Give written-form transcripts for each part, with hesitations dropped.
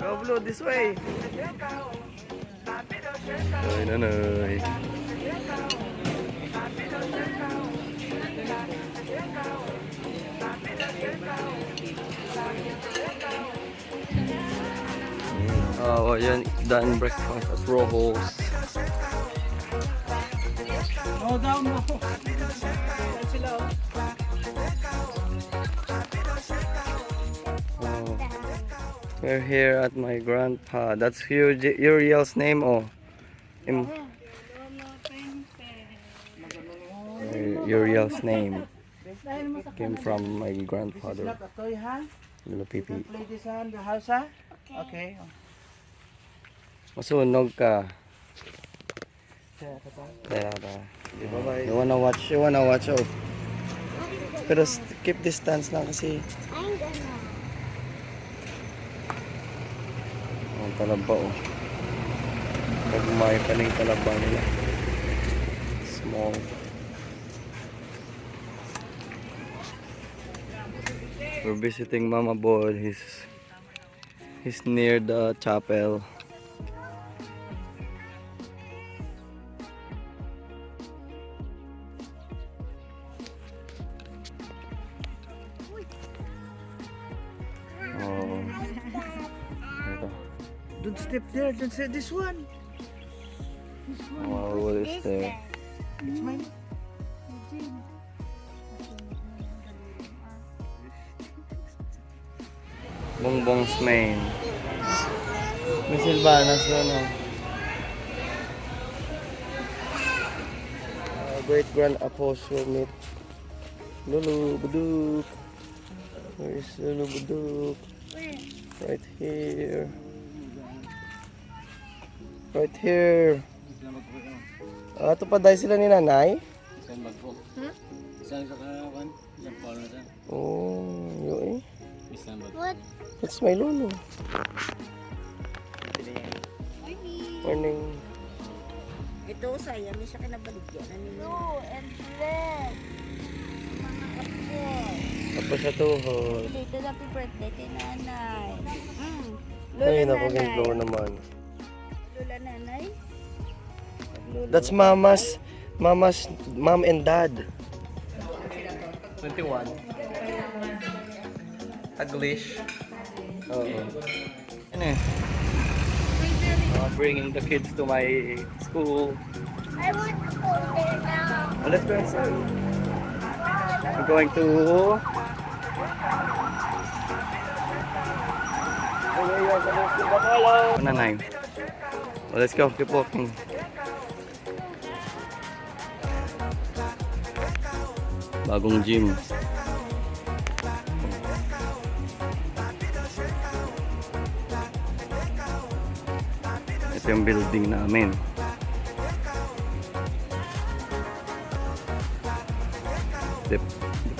Go Blue, this way. Ay, nanay. Oh, yan. Done breakfast at Robles. No down mo. Sila oh. Oh. We're here at my grandpa. That's Uriel's name, oh. Uriel's name came from my grandfather. Lolo Pipi. Play this on the house, ha? Okay. Masunog ka. You wanna watch? Oh. Pero keep distance lang kasi. I'm gonna. Ang talaba, oh. Pag may paning talaba nila. Small. We're visiting Mama Boy. He's near the chapel. Oh. Ito. Don't step there. Don't say this one. Wow, what is there? It's mine. Bongbong's main. May Silvanas na, no? Great Grand Apostle meet Lulu Buduk. Where is Lulu Buduk? Right here. Right here. Ito pa dahil sila ni nanay? Oh, yun eh. What? That's my lolo. Morning. Ito saya, may siya kinabaligyan. Blue and red. Mga apo. Tapos sa tuhod. Dito happy birthday kay nanay. Ay, Lola naku, nanay. ganito naman. Lola nanay. That's mama's mom and dad. 21. Taglish. Oo. Ano eh? Bringing the kids to my school. I want to go there now. Let's go inside. I'm going to... Nanay. Well, let's go. Keep walking. Bagong gym. Ito yung building namin.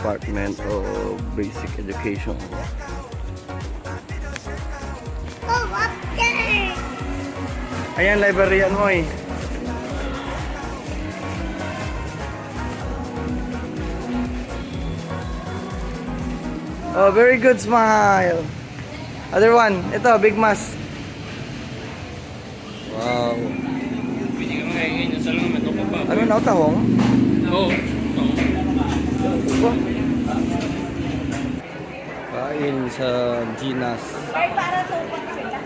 Department of Basic Education. Oh, up there. Ayan, librarian mo eh. Oh, very good smile. Other one, ito, big mask. Wow. Ano na tahong? Oo. Kain sa Ginas. Ay, para sa upat sila.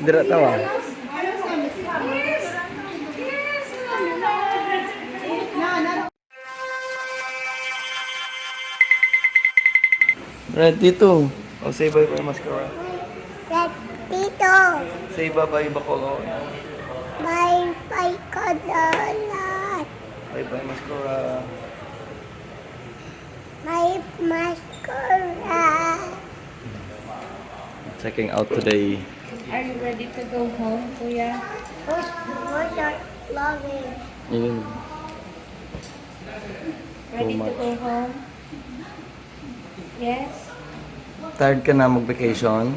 Dira tawa. Red dito. Oh, say bye-bye, mascara. Red dito. Say bye-bye, Bacolod. Bye bye Kodolot. Bye-bye, mascara. Bye mascara. Checking out today. Are you ready to go home, Kuya? Who's your loving? Yun. Ready to much. go home? Yes? Tired ka na mag-vacation?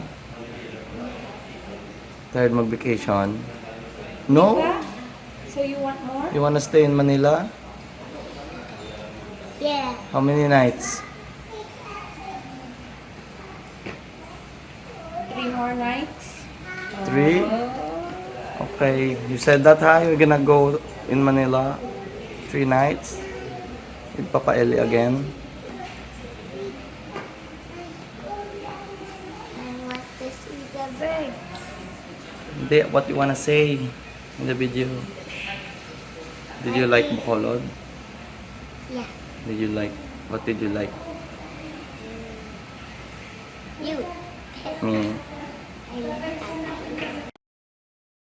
Tired mag-vacation? No? So you want more? You wanna stay in Manila? Yeah. How many nights? 3 more nights? 3? Okay. You said that, ha? You're gonna go in Manila 3 nights? With Papa Eli again? I want to see the birds. Hindi, what you wanna say in the video? Did you like Bacolod? Yeah. Did you like, what did you like? You. Me.